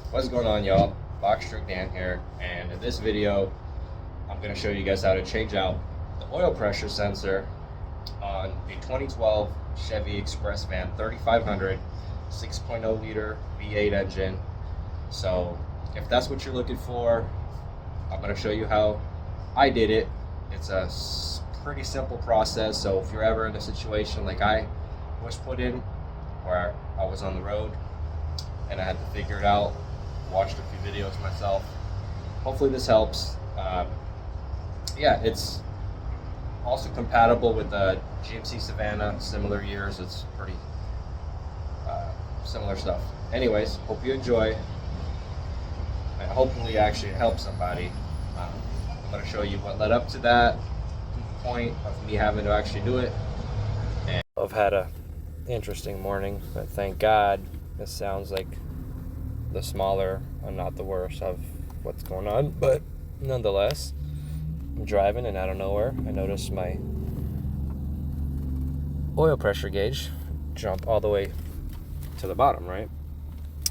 What's going on, y'all? Box Truck Dan here, and in this video I'm going to show you guys how to change out the oil pressure sensor on a 2012 Chevy Expressvan 3500 6.0-liter V8 engine. So if that's what you're looking for, I'm going to show you how I did it. It's a pretty simple process, so if you're ever in a situation like I was put in, where I was on the road and I had to figure it out, watched a few videos myself, hopefully this helps. Yeah, it's also compatible with the GMC Savannah, similar years. It's pretty similar stuff. Anyways, hope you enjoy, and hopefully actually help somebody. I'm going to show you what led up to that point of me having to actually do it. And I've had a interesting morning, but thank God this sounds like the smaller and not the worst of what's going on. But nonetheless, I'm driving, and out of nowhere I noticed my oil pressure gauge jump all the way to the bottom, right?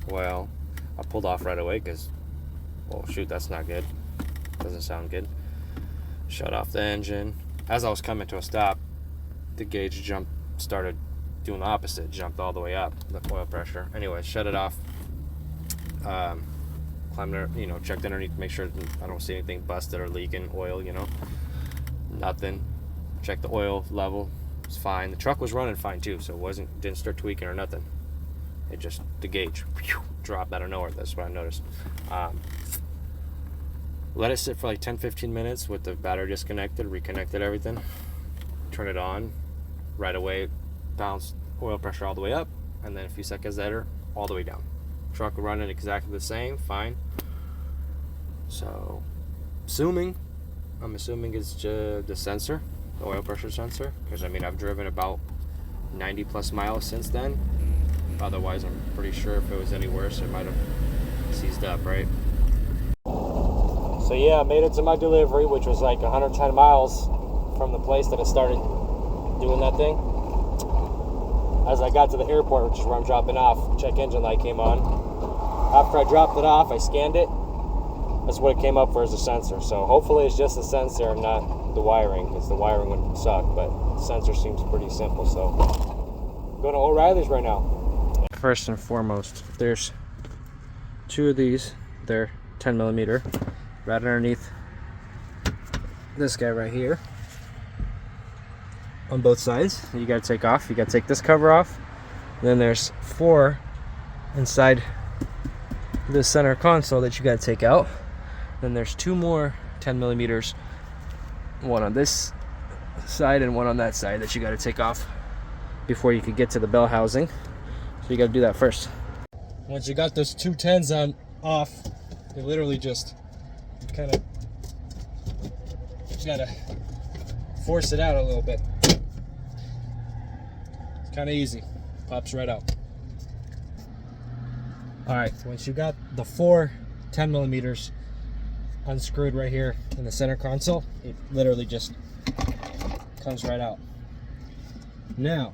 Well, I pulled off right away because, oh shoot, that's not good. Doesn't sound good. Shut off the engine. As I was coming to a stop, the gauge started doing the opposite, jumped all the way up, the oil pressure. Anyway, shut it off. Climbed, checked underneath, make sure I don't see anything busted or leaking oil, nothing. Checked the oil level, it's fine. The truck was running fine too, so it didn't start tweaking or nothing. It just, the gauge dropped out of nowhere. That's what I noticed. Let it sit for like 10-15 minutes with the battery disconnected, reconnected everything, turn it on, right away bounce oil pressure all the way up, and then a few seconds later all the way down. Truck running exactly the same, fine. So I'm assuming it's just the sensor, the oil pressure sensor, because I've driven about 90 plus miles since then. Otherwise I'm pretty sure if it was any worse it might have seized up, right? So yeah, I made it to my delivery, which was like 110 miles from the place that I started doing that thing. As I got to the airport, which is where I'm dropping off, check engine light came on. After I dropped it off, I scanned it. That's what it came up for, as a sensor. So hopefully it's just the sensor and not the wiring, because the wiring would suck, but the sensor seems pretty simple. So I'm going to O'Reilly's right now. First and foremost, there's two of these. They're 10mm. Right underneath this guy right here, on both sides, you got to take off. You got to take this cover off. And then there's 4 inside the center console that you got to take out. Then there's 2 more 10mm, one on this side and one on that side, that you got to take off before you could get to the bell housing. So you got to do that first. Once you got those 2 10s off, you literally just kind of gotta force it out a little bit. It's kind of easy, pops right out. All right, once you got the 4 10mm unscrewed right here in the center console, it literally just comes right out. Now,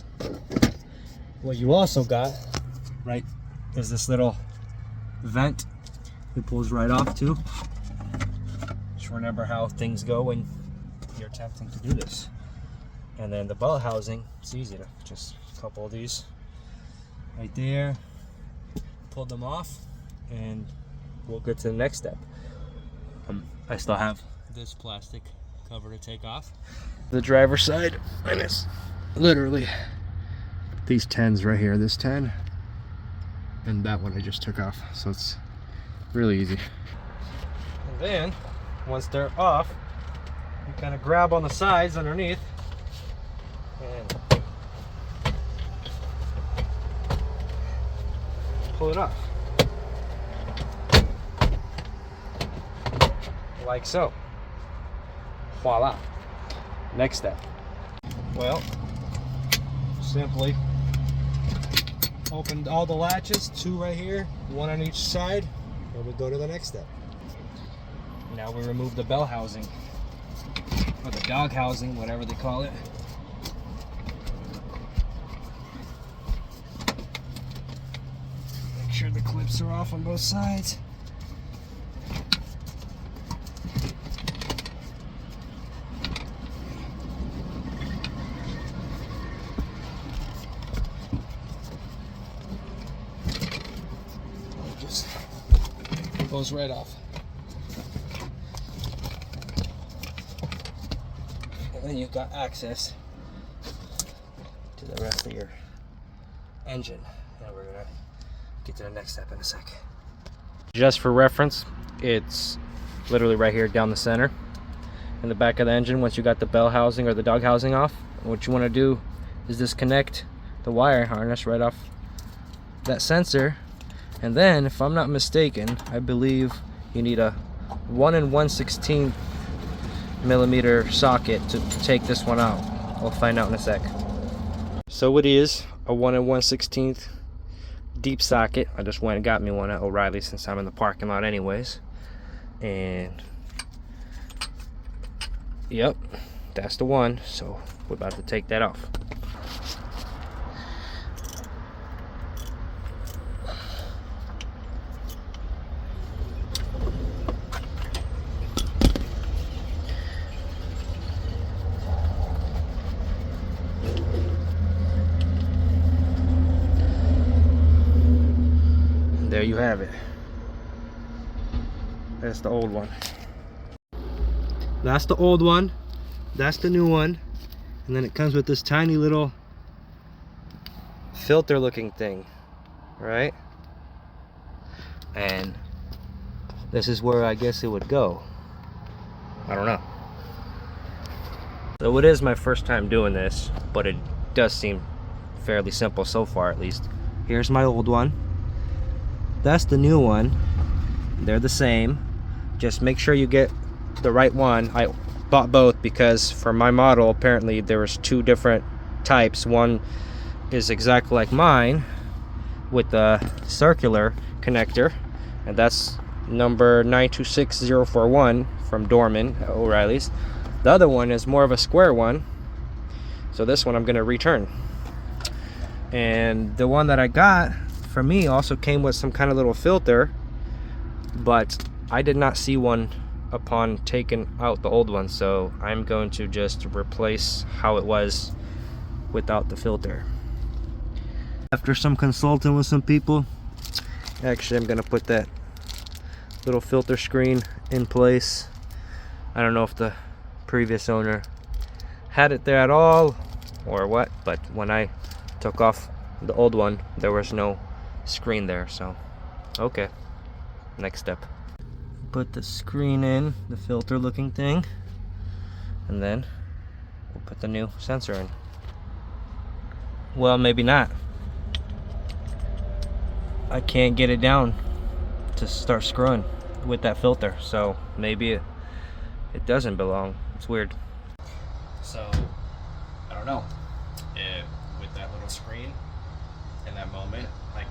what you also got, right, is this little vent. It pulls right off too. Just remember how things go when you're attempting to do this. And then the bell housing, it's easy to just a couple of these right there, pull them off, and we'll get to the next step. I still have this plastic cover to take off. The driver's side, and it's literally these 10s right here, this 10 and that one I just took off, so it's really easy. And then once they're off, you kind of grab on the sides underneath and pull it off like so. Voila. Next step, well, simply open all the latches, 2 right here, 1 on each side, and we go to the next step. Now we remove the bell housing, or the dog housing, whatever they call it. Make sure the The clips are off on both sides. It just goes right off. And then you've got access to the rest of your engine. And we're gonna get to the next step in a sec. Just for reference, it's literally right here down the center in the back of the engine. Once you got the bell housing or the dog housing off, what you want to do is disconnect the wire harness right off that sensor, and then, if I'm not mistaken, I believe you need a 1 1/16 millimeter socket to take this one out. We'll find out in a sec. So it is a 1 1/16 deep socket. I just went and got me one at O'Reilly since I'm in the parking lot anyways. And yep, that's the one. So we're about to take that off. There you have it. That's the old one. That's the old one. That's the new one. And then it comes with this tiny little filter looking thing, right? And this is where I guess it would go. I don't know. So it is my first time doing this, but it does seem fairly simple so far, at least. Here's my old one. That's the new one. They're the same. Just make sure you get the right one. I bought both because for my model, apparently there was 2 different types. One is exactly like mine with the circular connector, and that's number 926041 from Dorman at O'Reilly's. The other one is more of a square one, so this one I'm going to return. And the one that I got for me also came with some kind of little filter, but I did not see one upon taking out the old one, so I'm going to just replace how it was without the filter. After some consulting with some people, actually I'm gonna put that little filter screen in place. I don't know if the previous owner had it there at all or what, but when I took off the old one, there was no screen there. So okay, next step. Put the screen in, the filter looking thing, and then we'll put the new sensor in. Well, maybe not. I can't get it down to start screwing with that filter, so maybe it doesn't belong. It's weird. So I don't know with that little screen in that moment I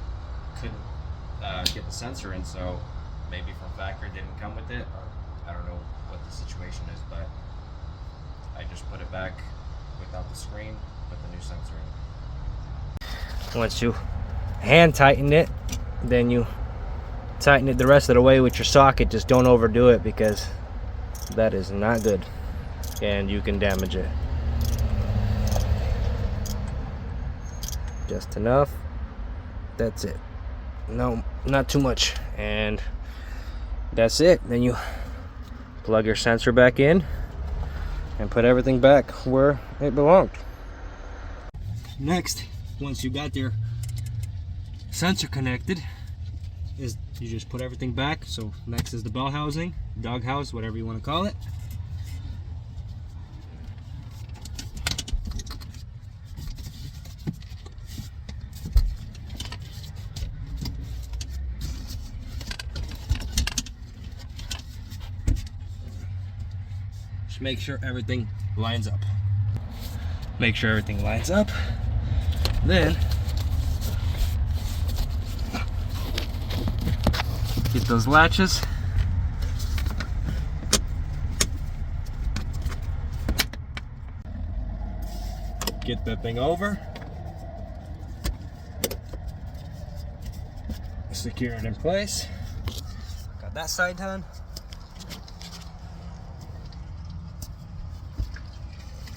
couldn't get the sensor in, so maybe from factory it didn't come with it, or I don't know what the situation is, but I just put it back without the screen, put the new sensor in. Once you hand tighten it, then you tighten it the rest of the way with your socket. Just don't overdo it, because that is not good and you can damage it. Just enough. That's it. No, not too much. And that's it. Then you plug your sensor back in and put everything back where it belonged. Next, once you got your sensor connected, is you just put everything back. So next is the bell housing, dog house, whatever you want to call it. Make sure everything lines up. Make sure everything lines up. Then get those latches. Get that thing over. secure it in place. Got that side done.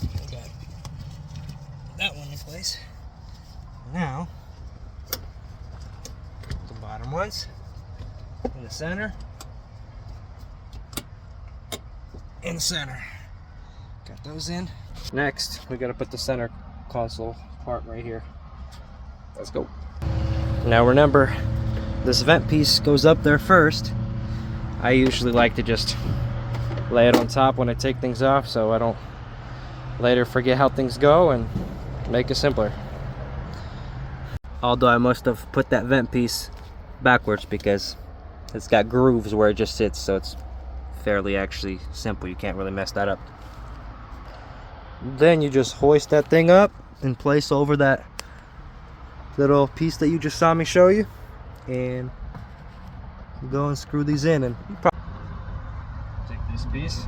I got that one in place. Now, the bottom ones in the center. In the center. Got those in. Next, we gotta put the center console part right here. Let's go. Now remember, this vent piece goes up there first. I usually like to just lay it on top when I take things off so I don't later forget how things go and make it simpler. Although I must have put that vent piece backwards because it's got grooves where it just sits, so it's fairly actually simple. You can't really mess that up. Then you just hoist that thing up in place over that little piece that you just saw me show you, and go and screw these in. And you probably take this piece,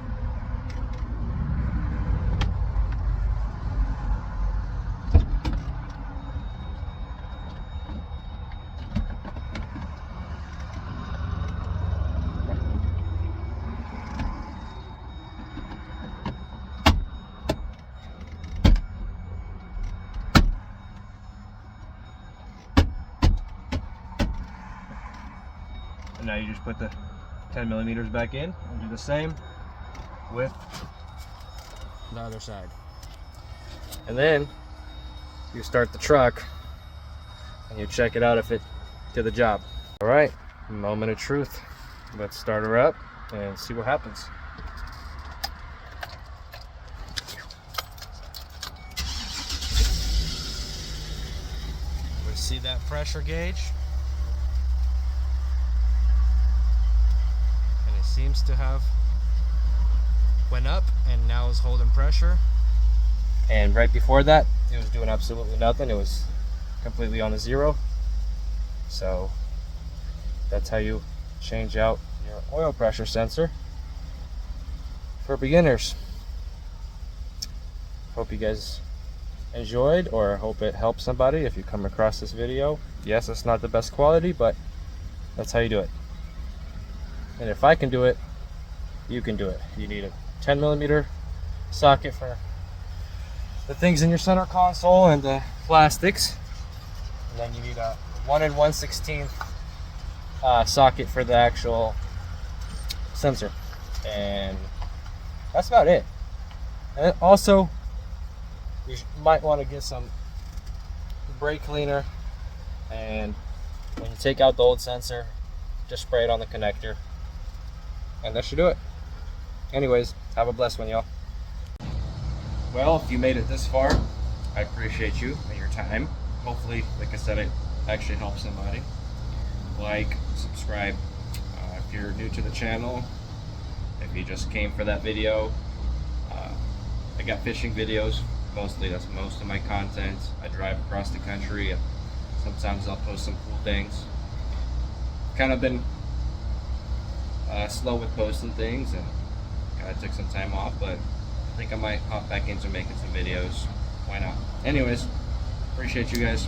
and now you just put the 10 millimeters back in and do the same with the other side. And then you start the truck and you check it out if it did the job. All right, moment of truth. Let's start her up and see what happens. We see that pressure gauge. Seems to have went up and now is holding pressure, and right before that it was doing absolutely nothing. It was completely on the zero. So that's how you change out your oil pressure sensor for beginners. Hope you guys enjoyed, or hope it helps somebody if you come across this video. Yes, it's not the best quality, but that's how you do it. And if I can do it, you can do it. You need a 10 millimeter socket for the things in your center console and the plastics. And then you need a 1 1/16 socket for the actual sensor. And that's about it. And also, you might want to get some brake cleaner. And when you take out the old sensor, just spray it on the connector. And that should do it. Anyways, have a blessed one, y'all. Well, if you made it this far, I appreciate you and your time. Hopefully, like I said, it actually helps somebody. Like, subscribe. If you're new to the channel, if you just came for that video, I got fishing videos mostly. That's most of my content. I drive across the country, and sometimes I'll post some cool things. Kind of been slow with posting things and kind of took some time off, but I think I might hop back into making some videos. Why not? Anyways, appreciate you guys.